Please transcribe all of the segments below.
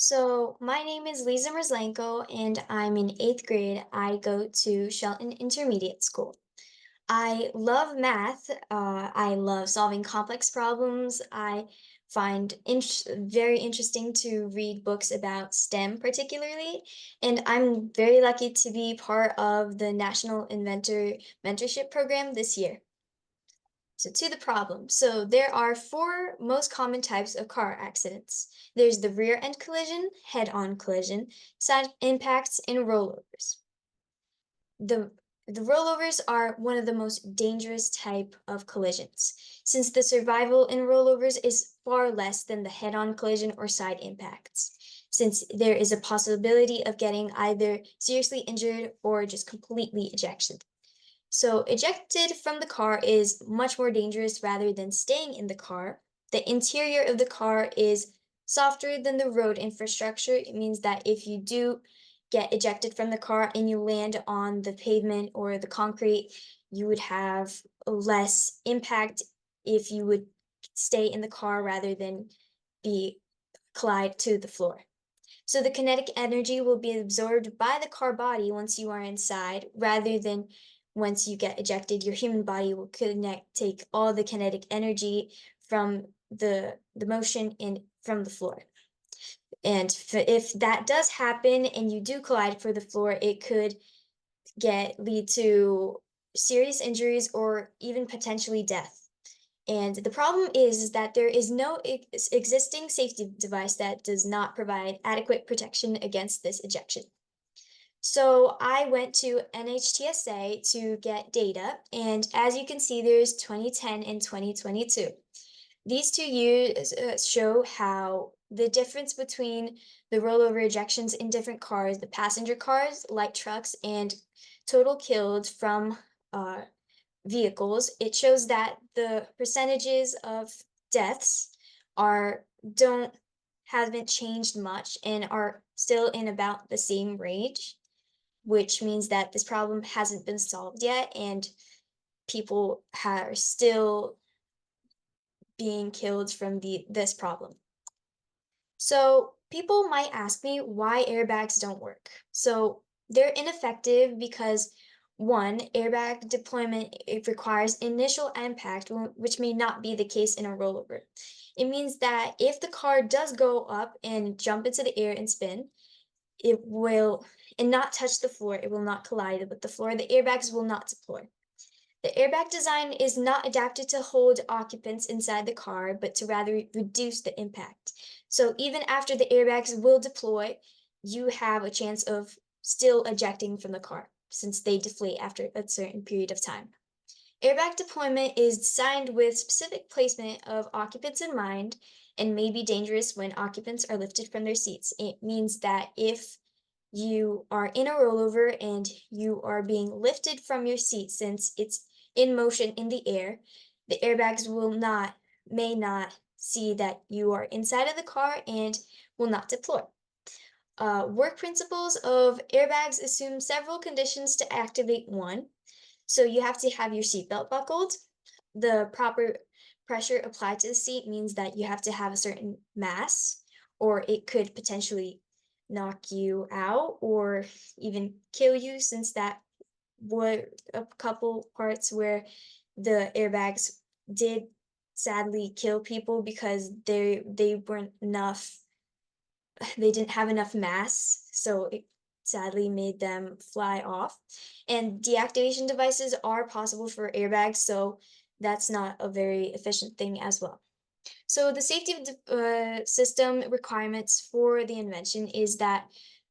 So, my name is Leeza Merzlenko, and I'm in eighth grade. I go to Shelton Intermediate School. I love math. I love solving complex problems. I find very interesting to read books about STEM, particularly. And I'm very lucky to be part of the National Inventor Mentorship Program this year. So to the problem. So there are four most common types of car accidents. There's the rear end collision, head-on collision, side impacts, and rollovers. The the rollovers are one of the most dangerous type of collisions, since the survival in rollovers is far less than the head-on collision or side impacts, since there is a possibility of getting either seriously injured or just completely ejected. So, ejected from the car is much more dangerous rather than staying in the car. The interior of the car is softer than the road infrastructure. It means that if you do get ejected from the car and you land on the pavement or the concrete, you would have less impact if you would stay in the car rather than be collide to the floor. So the kinetic energy will be absorbed by the car body once you are inside, rather than once you get ejected, your human body will take all the kinetic energy from the motion and from the floor. And if that does happen and you do collide for the floor, it could get lead to serious injuries or even potentially death. And the problem is that there is no existing safety device that does not provide adequate protection against this ejection. So I went to NHTSA to get data, and as you can see, there's 2010 and 2022. These 2 years show how the difference between the rollover ejections in different cars, the passenger cars, light trucks, and total killed from uh, vehicles, it shows that the percentages of deaths are don't haven't changed much and are still in about the same range, which means that this problem hasn't been solved yet and people are still being killed from this problem. So people might ask me why airbags don't work. So they're ineffective because one, airbag deployment it requires initial impact, which may not be the case in a rollover. It means that if the car does go up and jump into the air and spin, it will and not touch the floor. It will not collide with the floor. The airbags will not deploy. The airbag design is not adapted to hold occupants inside the car, but to rather reduce the impact. So even after the airbags will deploy, you have a chance of still ejecting from the car since they deflate after a certain period of time. Airbag deployment is designed with specific placement of occupants in mind and may be dangerous when occupants are lifted from their seats. It means that if you are in a rollover and you are being lifted from your seat since it's in motion in the air, the airbags may not see that you are inside of the car and will not deploy. Work principles of airbags assume several conditions to activate one. So you have to have your seatbelt buckled. The proper pressure applied to the seat means that you have to have a certain mass, or it could potentially knock you out or even kill you, since that were a couple parts where the airbags did sadly kill people because they weren't enough they didn't have enough mass, so it sadly made them fly off. And deactivation devices are possible for airbags, so that's not a very efficient thing as well. So the safety system requirements for the invention is that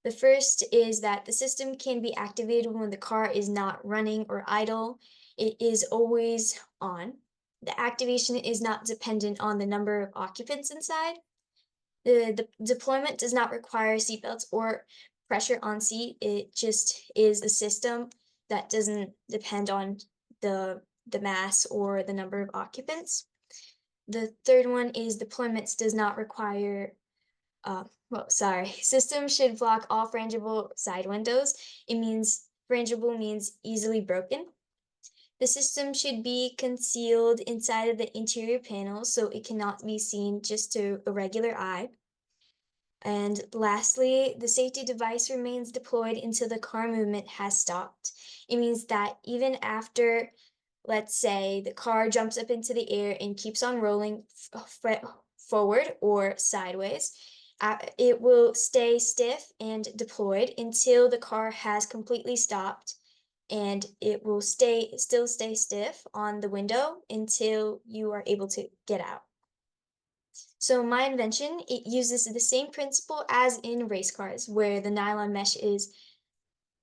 the first is that the system can be activated when the car is not running or idle. It is always on. The activation is not dependent on the number of occupants inside. The deployment does not require seatbelts or pressure on seat. It just is a system that doesn't depend on the mass or the number of occupants. The third one is deployments does not require system should block all frangible side windows. It means frangible means easily broken. The system should be concealed inside of the interior panel so it cannot be seen just to a regular eye. And lastly, the safety device remains deployed until the car movement has stopped. It means that even after, let's say, the car jumps up into the air and keeps on rolling forward or sideways, it will stay stiff and deployed until the car has completely stopped, and it will still stay stiff on the window until you are able to get out. So my invention, it uses the same principle as in race cars, where the nylon mesh is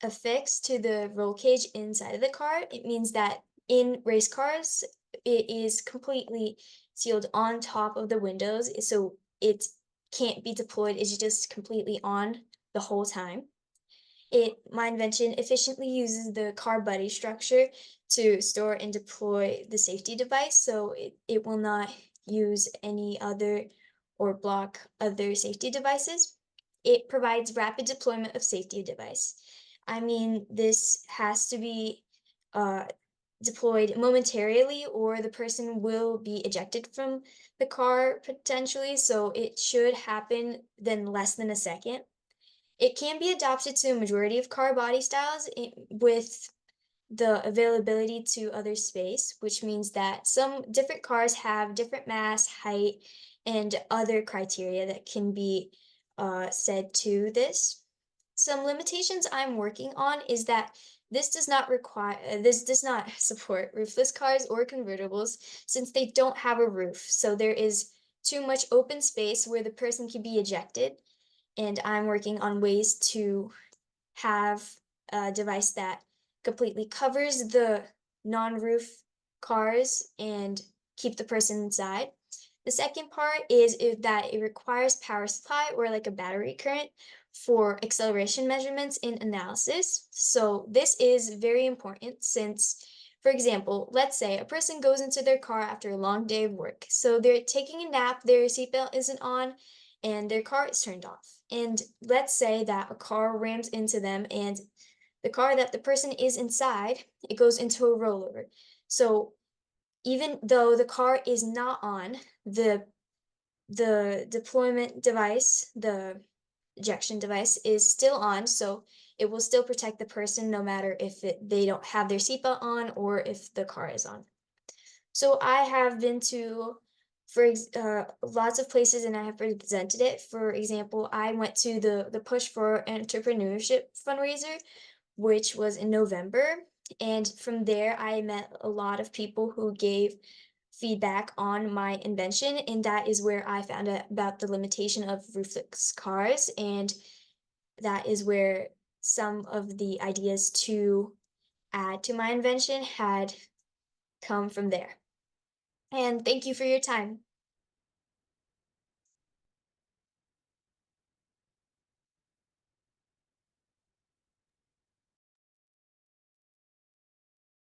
affixed to the roll cage inside of the car. It means that in race cars, it is completely sealed on top of the windows, so it can't be deployed. It's just completely on the whole time. My invention efficiently uses the car body structure to store and deploy the safety device, so it will not use any other or block other safety devices. It provides rapid deployment of safety device. I mean, this has to be uh, deployed momentarily, or the person will be ejected from the car potentially, so it should happen in less than a second. It can be adopted to a majority of car body styles with the availability to other space, which means that some different cars have different mass, height, and other criteria that can be said to this. Some limitations I'm working on is that this does not support roofless cars or convertibles since they don't have a roof. So there is too much open space where the person can be ejected, and I'm working on ways to have a device that completely covers the non-roof cars and keep the person inside. The second part is that it requires power supply or like a battery current for acceleration measurements and analysis. So this is very important since, for example, let's say a person goes into their car after a long day of work. So they're taking a nap, their seatbelt isn't on, and their car is turned off. And let's say that a car rams into them and the car that the person is inside, it goes into a rollover. So even though the car is not on, the deployment device, the ejection device is still on, so it will still protect the person no matter if they don't have their seatbelt on or if the car is on. So I have been to lots of places and I have presented it. For example, I went to the Push for Entrepreneurship fundraiser, which was in November. And from there, I met a lot of people who gave feedback on my invention. And that is where I found out about the limitation of roofless cars. And that is where some of the ideas to add to my invention had come from there. And thank you for your time.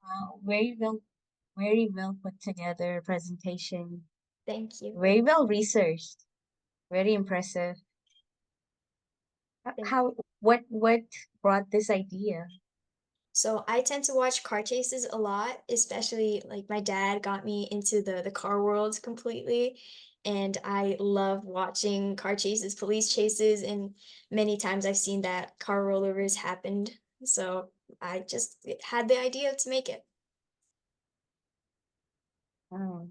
Wow, very well put together presentation. Thank you. Very well researched. Very impressive. Thank How, what brought this idea? So I tend to watch car chases a lot, especially like my dad got me into the car world completely. And I love watching car chases, police chases, and many times I've seen that car rollovers happened. So I just had the idea to make it. Oh.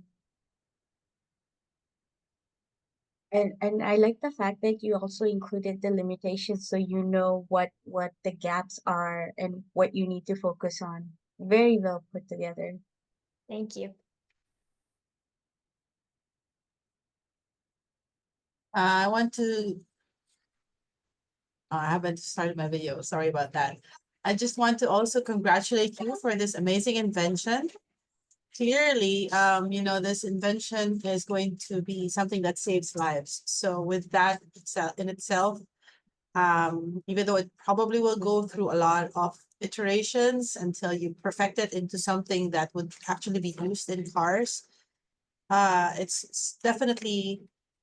And I like the fact that you also included the limitations so you know what the gaps are and what you need to focus on. Very well put together. Thank you. I want to, I haven't started my video. Sorry about that. I just want to also congratulate you for this amazing invention. Clearly, this invention is going to be something that saves lives. So with that in itself, even though it probably will go through a lot of iterations until you perfect it into something that would actually be used in cars, it's definitely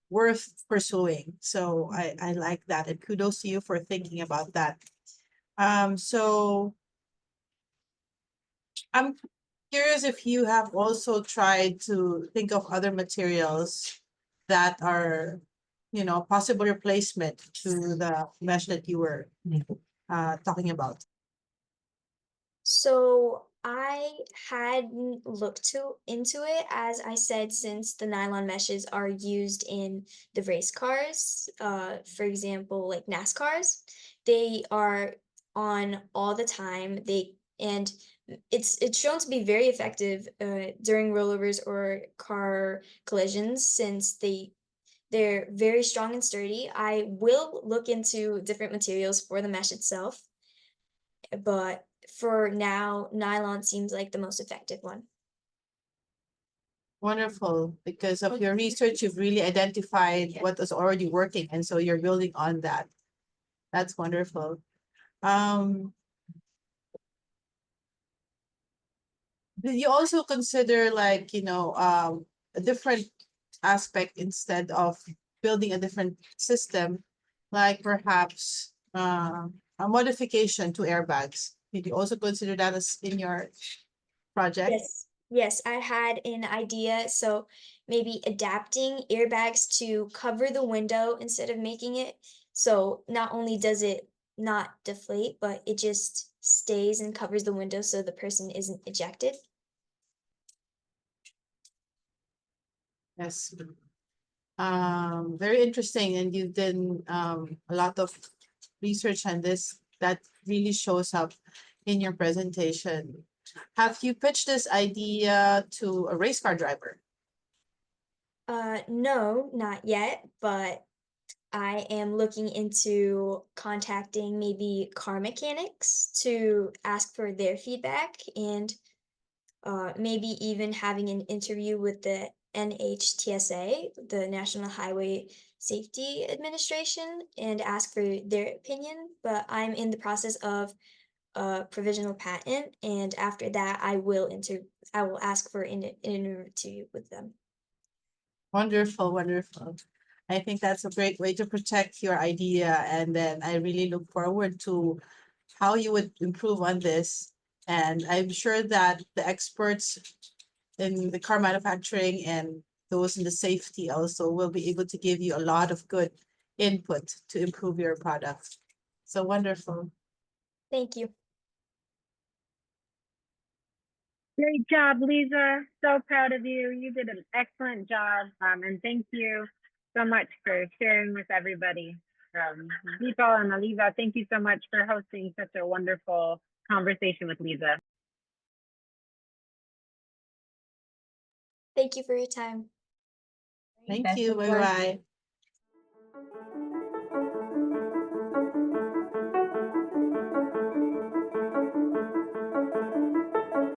worth pursuing. So I like that. And kudos to you for thinking about that. So I'm curious if you have also tried to think of other materials that are possible replacement to the mesh that you were talking about? So I hadn't looked into it, as I said, since the nylon meshes are used in the race cars, for example, like NASCARs. They are on all the time. And it's shown to be very effective during rollovers or car collisions, since they're very strong and sturdy. I will look into different materials for the mesh itself, but for now, nylon seems like the most effective one. Wonderful. Because of your research, you've really identified what was already working, and so you're building on that. That's wonderful. Um, did you also consider a different aspect instead of building a different system, like perhaps a modification to airbags? Did you also consider that as in your project? Yes. Yes, I had an idea. So maybe adapting airbags to cover the window instead of making it. So not only does it not deflate, but it just stays and covers the window so the person isn't ejected. Yes. Very interesting, and you've done a lot of research on this that really shows up in your presentation. Have you pitched this idea to a race car driver? No, not yet, but I am looking into contacting maybe car mechanics to ask for their feedback, and maybe even having an interview with the NHTSA, the National Highway Safety Administration, and ask for their opinion. But I'm in the process of a provisional patent, and after that, I will ask for an interview with them. Wonderful, wonderful. I think that's a great way to protect your idea. And then I really look forward to how you would improve on this. And I'm sure that the experts in the car manufacturing and those in the safety also will be able to give you a lot of good input to improve your product. So wonderful. Thank you. Great job, Leeza. So proud of you. You did an excellent job. And thank you so much for sharing with everybody. Deepa and Aliza, thank you so much for hosting such a wonderful conversation with Leeza. Thank you for your time. Thank Best you. of Bye luck. bye.